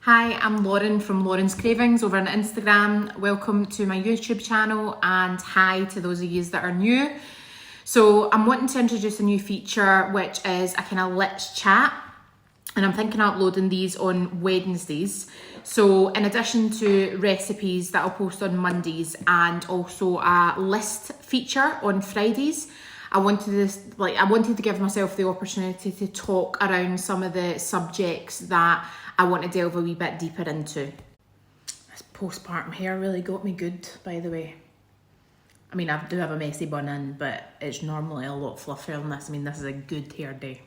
Hi, I'm Lauren from Lauren's Cravings over on Instagram. Welcome to my YouTube channel and hi to those of you that are new. So I'm wanting to introduce a new feature which is a kind of let's chat, and I'm thinking of uploading these on Wednesdays. So in addition to recipes that I'll post on Mondays and also a list feature on Fridays, I wanted to give myself the opportunity to talk around some of the subjects that I want to delve a wee bit deeper into. This postpartum hair really got me good, by the way. I mean, I do have a messy bun in, but it's normally a lot fluffier than this. I mean, this is a good hair day.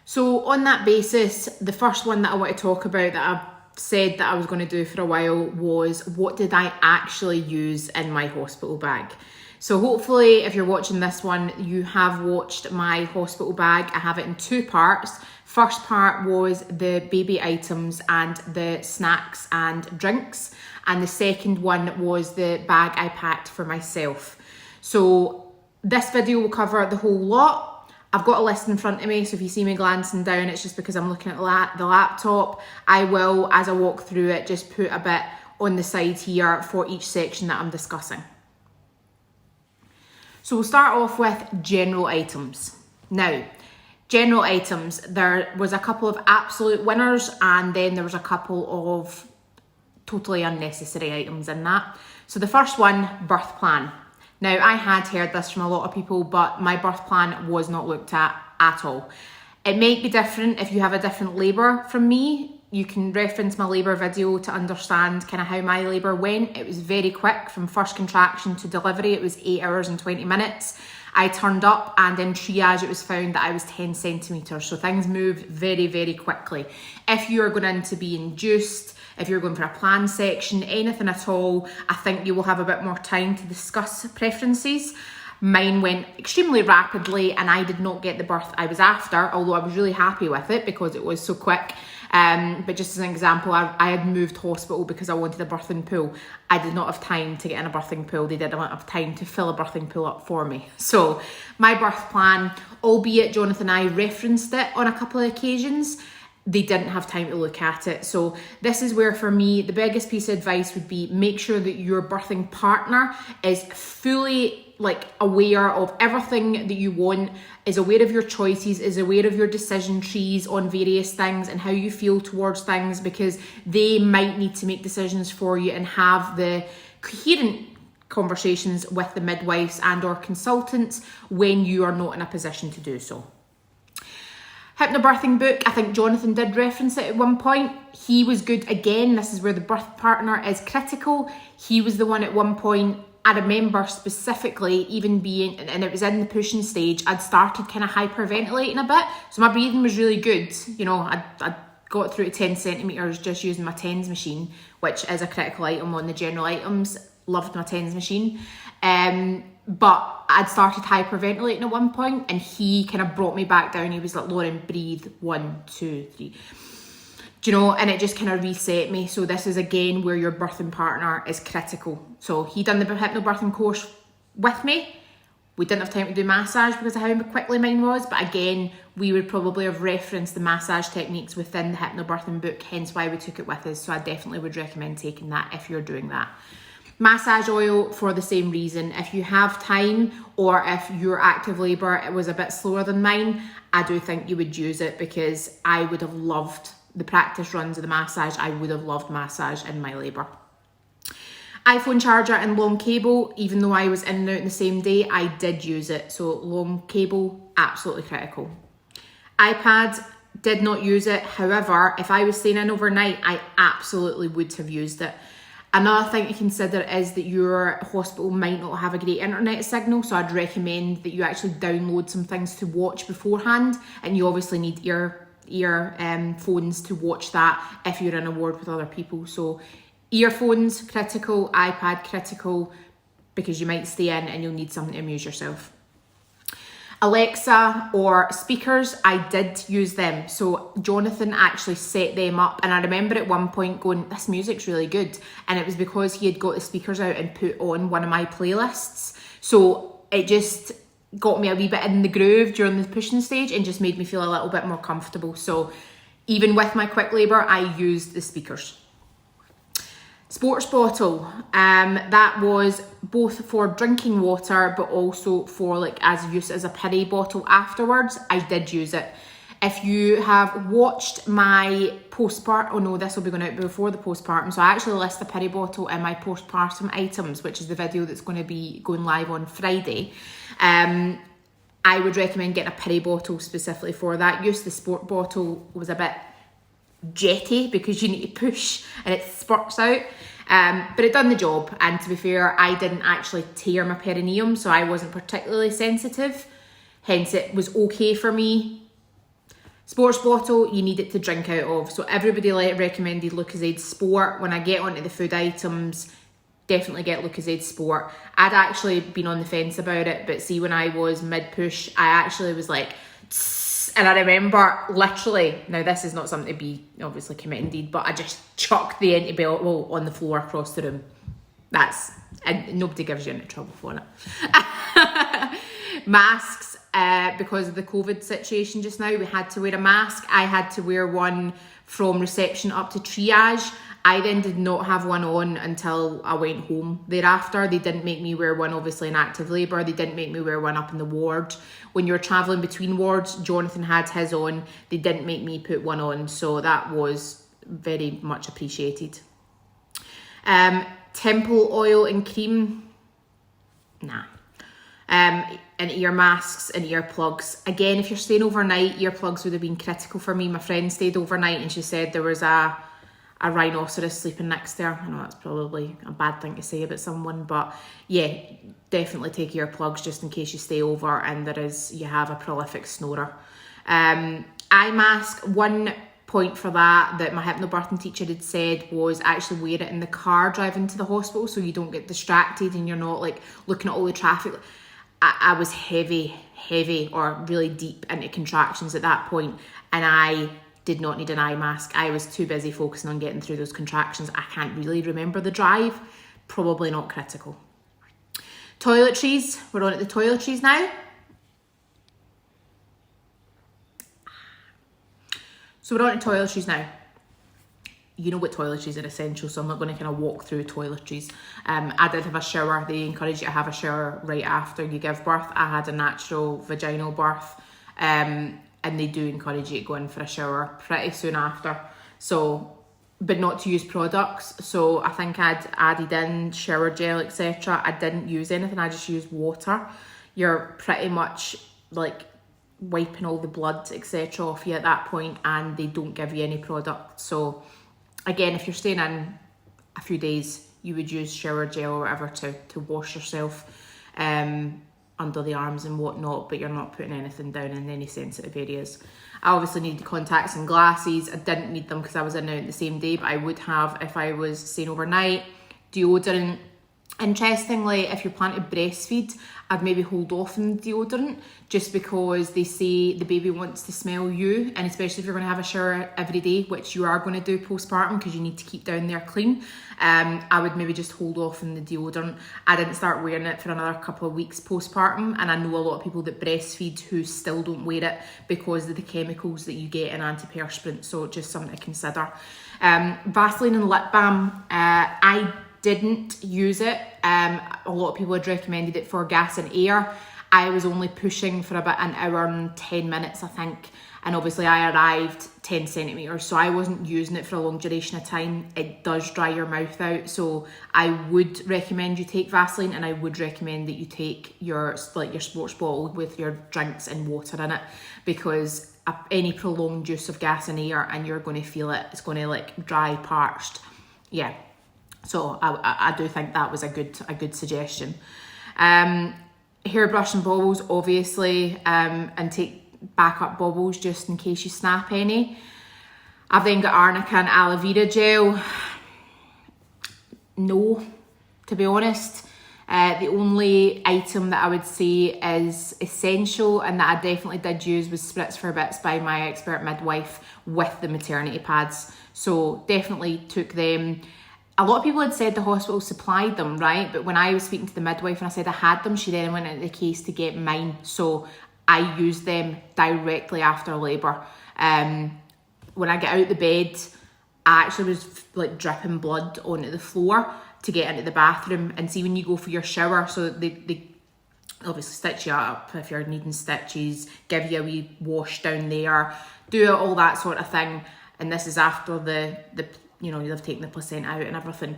So on that basis, the first one that I want to talk about that I've said that I was going to do for a while was, what did I actually use in my hospital bag? So hopefully if you're watching this one, you have watched my hospital bag. I have it in two parts. First part was the baby items and the snacks and drinks. And the second one was the bag I packed for myself. So this video will cover the whole lot. I've got a list in front of me, so if you see me glancing down, it's just because I'm looking at the laptop. I will, as I walk through it, just put a bit on the side here for each section that I'm discussing. So we'll start off with general items. Now, general items, there was a couple of absolute winners and then there was a couple of totally unnecessary items in that. So the first one, birth plan. Now, I had heard this from a lot of people, but my birth plan was not looked at all. It might be different if you have a different labour from me. You can reference my labour video to understand kind of how my labour went. It was very quick from first contraction to delivery. It was 8 hours and 20 minutes. I turned up and in triage it was found that I was 10 centimetres. So things moved very, very quickly. If you're going in to be induced, if you're going for a plan section, anything at all, I think you will have a bit more time to discuss preferences. Mine went extremely rapidly and I did not get the birth I was after, although I was really happy with it because it was so quick. But just as an example, I had moved hospital because I wanted a birthing pool. I did not have time to get in a birthing pool. They didn't have time to fill a birthing pool up for me. So my birth plan, albeit Jonathan and I referenced it on a couple of occasions, they didn't have time to look at it. So this is where, for me, the biggest piece of advice would be make sure that your birthing partner is fully aware of everything that you want, is aware of your choices, is aware of your decision trees on various things and how you feel towards things, because they might need to make decisions for you and have the coherent conversations with the midwives and or consultants when you are not in a position to do so. Hypnobirthing book, I think Jonathan did reference it at one point. He was good again. This is where the birth partner is critical. He was the one at one point, I remember specifically even being, and it was in the pushing stage, I'd started kind of hyperventilating a bit. So my breathing was really good. You know, I got through to 10 centimetres just using my TENS machine, which is a critical item on the general items. Loved my TENS machine. But I'd started hyperventilating at one point and he kind of brought me back down. He was like, Lauren, breathe, 1, 2, 3. Do you know, and it just kind of reset me. So this is again where your birthing partner is critical. So he done the hypnobirthing course with me. We didn't have time to do massage because of how quickly mine was. But again, we would probably have referenced the massage techniques within the hypnobirthing book, hence why we took it with us. So I definitely would recommend taking that if you're doing that. Massage oil for the same reason. If you have time or if your active labour was a bit slower than mine, I do think you would use it because I would have loved the practice runs of the massage. I would have loved massage in my labour. iPhone charger and long cable, even though I was in and out in the same day, I did use it. So long cable, absolutely critical. iPad, did not use it. However, if I was staying in overnight, I absolutely would have used it. Another thing to consider is that your hospital might not have a great internet signal, so I'd recommend that you actually download some things to watch beforehand, and you obviously need earphones to watch that if you're in a ward with other people. So earphones, critical, iPad, critical, because you might stay in and you'll need something to amuse yourself. Alexa or speakers, I did use them. So Jonathan actually set them up, and I remember at one point going, this music's really good, and it was because he had got the speakers out and put on one of my playlists. So it just got me a wee bit in the groove during the pushing stage and just made me feel a little bit more comfortable. So Even with my quick labour, I used the speakers. Sports bottle, that was both for drinking water but also for like as use as a piri bottle afterwards. I did use it. If you have watched my postpartum, oh no, this will be going out before the postpartum, so I actually list the piri bottle in my postpartum items, which is the video that's going to be going live on Friday. I would recommend getting a piri bottle specifically for that use. The sport bottle was a bit jetty because you need to push and it spurts out. But it done the job, and to be fair, I didn't actually tear my perineum, so I wasn't particularly sensitive, hence it was okay for me. Sports bottle, you need it to drink out of, so everybody recommended Lucozade Sport. When I get onto the food items, definitely get Lucozade Sport. I'd actually been on the fence about it, but see, when I was mid-push, I actually was like, tss, and I remember literally, now this is not something to be obviously commended, but I just chucked the antibiotic on the floor across the room. And nobody gives you any trouble for it. Masks, because of the COVID situation just now, we had to wear a mask. I had to wear one from reception up to triage. I then did not have one on until I went home thereafter. They didn't make me wear one, obviously, in active labour. They didn't make me wear one up in the ward. When you're travelling between wards, Jonathan had his on. They didn't make me put one on, so that was very much appreciated. Temple oil and cream, nah. And ear masks and earplugs. Again, if you're staying overnight, earplugs would have been critical for me. My friend stayed overnight and she said there was a rhinoceros sleeping next to her. I know that's probably a bad thing to say about someone, but yeah, definitely take earplugs just in case you stay over and you have a prolific snorer. Eye mask, one point for that my hypnobirthing teacher had said was actually wear it in the car driving to the hospital so you don't get distracted and you're not like looking at all the traffic. I was heavy or really deep into contractions at that point, and I did not need an eye mask. I was too busy focusing on getting through those contractions. I can't really remember the drive. Probably not critical. Toiletries. We're on at the toiletries now. So we're on to toiletries now. You know what toiletries are essential, so I'm not going to kind of walk through toiletries. I did have a shower. They encourage you to have a shower right after you give birth. I had a natural vaginal birth, and they do encourage you to go in for a shower pretty soon after. So, but not to use products. So I think I'd added in shower gel, etc. I didn't use anything. I just used water. You're pretty much like wiping all the blood, etc. off you at that point, and they don't give you any product. So again, if you're staying in a few days, you would use shower gel or whatever to wash yourself under the arms and whatnot, but you're not putting anything down in any sensitive areas. I obviously needed contacts and glasses. I didn't need them because I was in and out the same day, but I would have if I was staying overnight. Deodorant. Interestingly, if you're planning to breastfeed, I'd maybe hold off on deodorant just because they say the baby wants to smell you, and especially if you're going to have a shower every day, which you are going to do postpartum because you need to keep down there clean. I would maybe just hold off on the deodorant. I didn't start wearing it for another couple of weeks postpartum, and I know a lot of people that breastfeed who still don't wear it because of the chemicals that you get in antiperspirant, so just something to consider. Vaseline and lip balm, I didn't use it. A lot of people had recommended it for gas and air. I was only pushing for about an hour and 10 minutes, I think. And obviously I arrived 10 centimetres, so I wasn't using it for a long duration of time. It does dry your mouth out, so I would recommend you take Vaseline, and I would recommend that you take your sports bottle with your drinks and water in it, because any prolonged use of gas and air and you're going to feel it. It's going to like dry, parched. Yeah. So I do think that was a good suggestion. Hairbrush and bobbles, obviously, and take backup bobbles just in case you snap any. I've then got Arnica and Aloe Vera gel. No, to be honest. The only item that I would say is essential and that I definitely did use was Spritz for Bits by my expert midwife with the maternity pads. So definitely took them. A lot of people had said the hospital supplied them, right? But when I was speaking to the midwife and I said I had them, she then went into the case to get mine. So I used them directly after labour. when I get out the bed, I actually was like dripping blood onto the floor to get into the bathroom. And see, when you go for your shower, so they obviously stitch you up if you're needing stitches, give you a wee wash down there, do all that sort of thing. And this is after the you know, they've taken the placenta out and everything.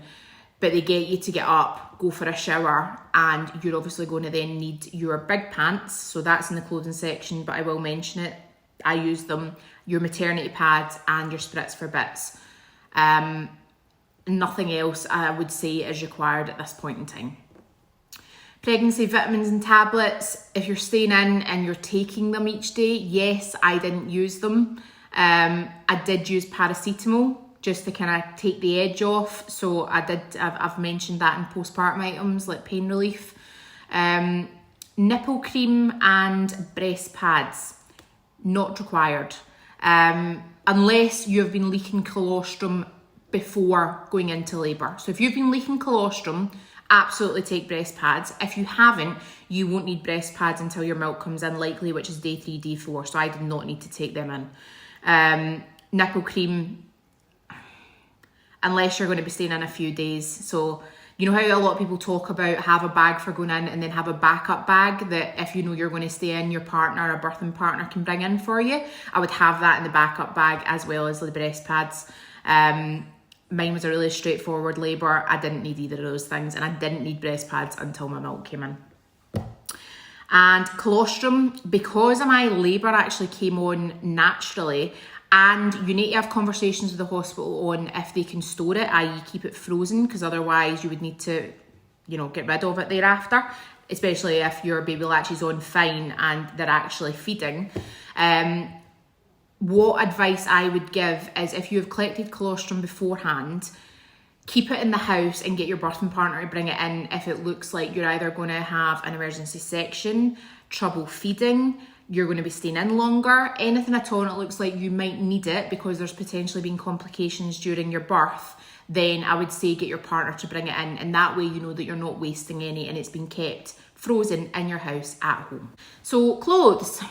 But they get you to get up, go for a shower, and you're obviously going to then need your big pants. So that's in the clothing section, but I will mention it. I use them, your maternity pads and your spritz for bits. Nothing else I would say is required at this point in time. Pregnancy vitamins and tablets, if you're staying in and you're taking them each day, yes, I didn't use them. I did use paracetamol just to kind of take the edge off. So I've mentioned that in postpartum items like pain relief. Nipple cream and breast pads, not required. Unless you have been leaking colostrum before going into labour. So if you've been leaking colostrum, absolutely take breast pads. If you haven't, you won't need breast pads until your milk comes in, likely, which is day 3, day 4. So I did not need to take them in. Nipple cream, unless you're going to be staying in a few days. So you know how a lot of people talk about have a bag for going in and then have a backup bag that if you know you're going to stay in, your partner or birthing partner can bring in for you. I would have that in the backup bag as well as the breast pads. Mine was a really straightforward labour. I didn't need either of those things, and I didn't need breast pads until my milk came in. And colostrum, because my labour actually came on naturally, and you need to have conversations with the hospital on if they can store it, i.e. keep it frozen, because otherwise you would need to, you know, get rid of it thereafter, especially if your baby latches on fine and they're actually feeding. What advice I would give is if you have collected colostrum beforehand, keep it in the house and get your birthing partner to bring it in if it looks like you're either going to have an emergency section, trouble feeding, you're going to be staying in longer, anything at all, and it looks like you might need it because there's potentially been complications during your birth, then I would say get your partner to bring it in, and that way you know that you're not wasting any and it's been kept frozen in your house at home. So clothes.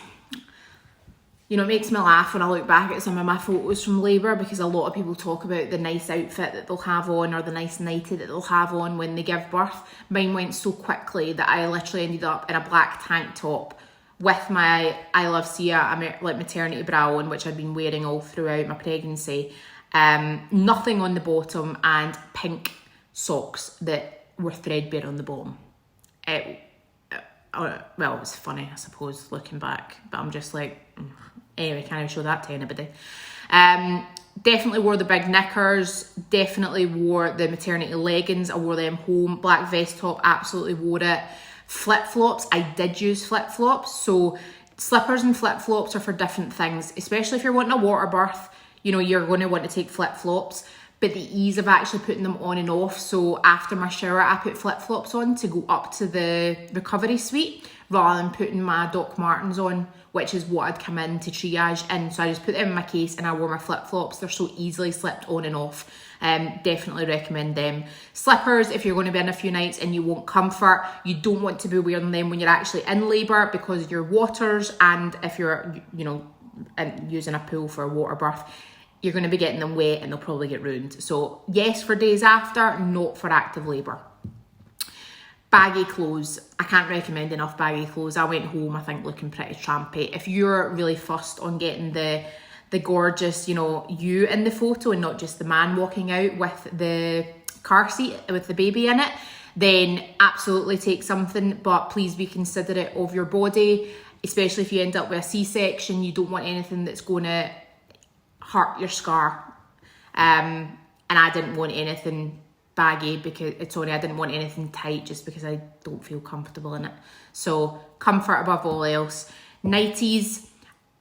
You know, it makes me laugh when I look back at some of my photos from labour, because a lot of people talk about the nice outfit that they'll have on or the nice nightie that they'll have on when they give birth. Mine went so quickly that I literally ended up in a black tank top with my I Love Sia like maternity bra on, which I'd been wearing all throughout my pregnancy. Nothing on the bottom, and pink socks that were threadbare on the bottom. Well, it was funny, I suppose, looking back, but I'm just like, anyway, can't even show that to anybody. Definitely wore the big knickers, definitely wore the maternity leggings, I wore them home. Black vest top, absolutely wore it. Flip-flops, I did use flip-flops. So slippers and flip-flops are for different things, especially if you're wanting a water birth, you know, you're going to want to take flip-flops. But the ease of actually putting them on and off, so after my shower I put flip-flops on to go up to the recovery suite rather than putting my Doc Martens on, which is what I'd come in to triage in. So I just put them in my case and I wore my flip-flops. They're so easily slipped on and off. Definitely recommend them. Slippers, if you're going to be in a few nights and you want comfort, you don't want to be wearing them when you're actually in labour because your waters, and if you're, you know, using a pool for a water birth, you're going to be getting them wet and they'll probably get ruined. So yes, for days after, not for active labour. Baggy clothes. I can't recommend enough baggy clothes. I went home, I think, looking pretty trampy. If you're really fussed on getting the gorgeous, you know, you in the photo and not just the man walking out with the car seat with the baby in it, then absolutely take something, but please be considerate of your body, especially if you end up with a C-section. You don't want anything that's going to hurt your scar. And I didn't want anything baggy because I didn't want anything tight just because I don't feel comfortable in it. So comfort above all else. Nighties,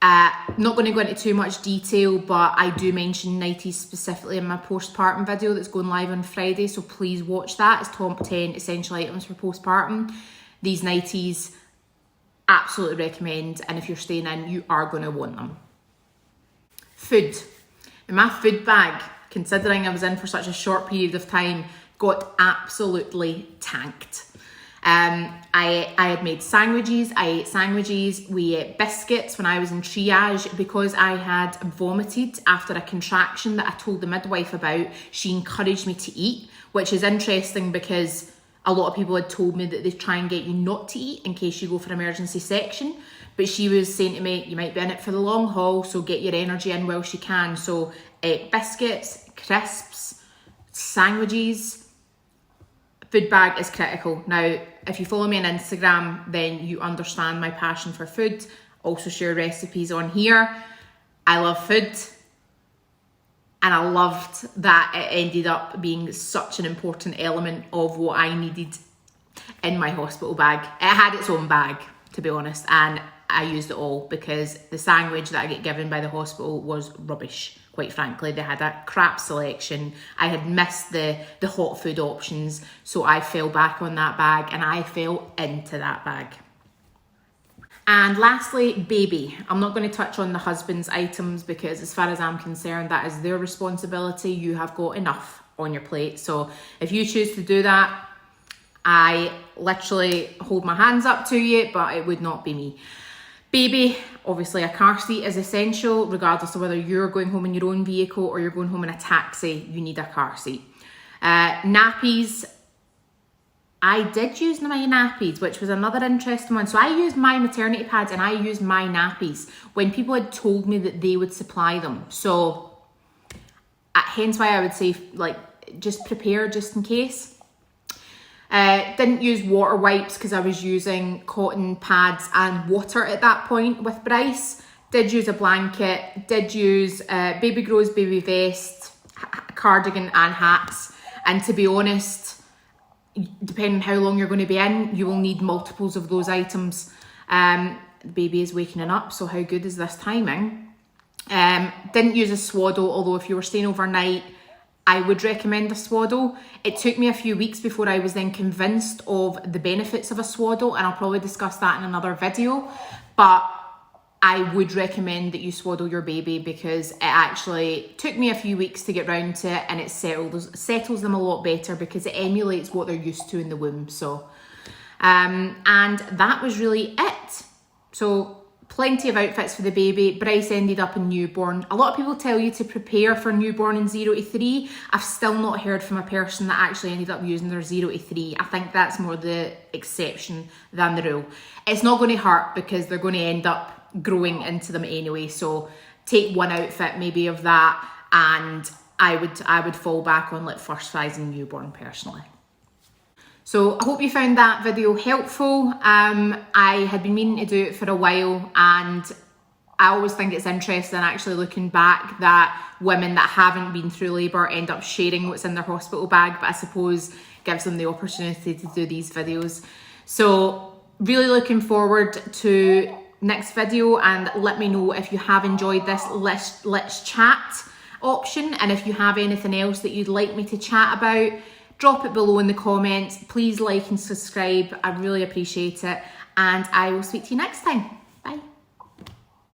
not going to go into too much detail, but I do mention nighties specifically in my postpartum video that's going live on Friday, so please watch that. It's top 10 essential items for postpartum. These nighties, absolutely recommend, and if you're staying in, you are going to want them. Food. In my food bag, considering I was in for such a short period of time, got absolutely tanked. I had made sandwiches, I ate sandwiches, we ate biscuits when I was in triage because I had vomited after a contraction that I told the midwife about. She encouraged me to eat, which is interesting because a lot of people had told me that they try and get you not to eat in case you go for emergency section. But she was saying to me, you might be in it for the long haul, so get your energy in whilst you can. So biscuits, crisps, sandwiches, food bag is critical. Now, if you follow me on Instagram, then you understand my passion for food. Also share recipes on here. I love food. And I loved that it ended up being such an important element of what I needed in my hospital bag. It had its own bag, to be honest, and I used it all because the sandwich that I get given by the hospital was rubbish, quite frankly. They had a crap selection. I had missed the hot food options, so I fell back on that bag and I fell into that bag. And lastly, baby. I'm not going to touch on the husband's items because as far as I'm concerned, that is their responsibility. You have got enough on your plate. So if you choose to do that, I literally hold my hands up to you, but it would not be me. Baby, obviously a car seat is essential, regardless of whether you're going home in your own vehicle or you're going home in a taxi, you need a car seat. Nappies, I did use my nappies, which was another interesting one. So I used my maternity pads and I used my nappies when people had told me that they would supply them. So hence why I would say, like, just prepare just in case. Didn't use water wipes because I was using cotton pads and water at that point with Bryce. Did use a blanket, did use Babygrows baby vest, cardigan and hats. And to be honest, depending on how long you're going to be in, you will need multiples of those items. The baby is waking up, so how good is this timing? Didn't use a swaddle, although if you were staying overnight, I would recommend a swaddle. It took me a few weeks before I was then convinced of the benefits of a swaddle, and I'll probably discuss that in another video. But I would recommend that you swaddle your baby because it actually took me a few weeks to get round to it, and it settles them a lot better because it emulates what they're used to in the womb. So, and that was really it. So plenty of outfits for the baby. Bryce ended up in newborn. A lot of people tell you to prepare for newborn in 0 to 3. I've still not heard from a person that actually ended up using their 0 to 3. I think that's more the exception than the rule. It's not going to hurt because they're going to end up growing into them anyway. So take one outfit maybe of that, and I would fall back on like first size and newborn personally. So I hope you found that video helpful. I had been meaning to do it for a while, and I always think it's interesting actually looking back that women that haven't been through labour end up sharing what's in their hospital bag, but I suppose gives them the opportunity to do these videos. So really looking forward to next video, and let me know if you have enjoyed this let's chat option, and if you have anything else that you'd like me to chat about, drop it below in the comments. Please like and subscribe. I really appreciate it. And I will speak to you next time. Bye.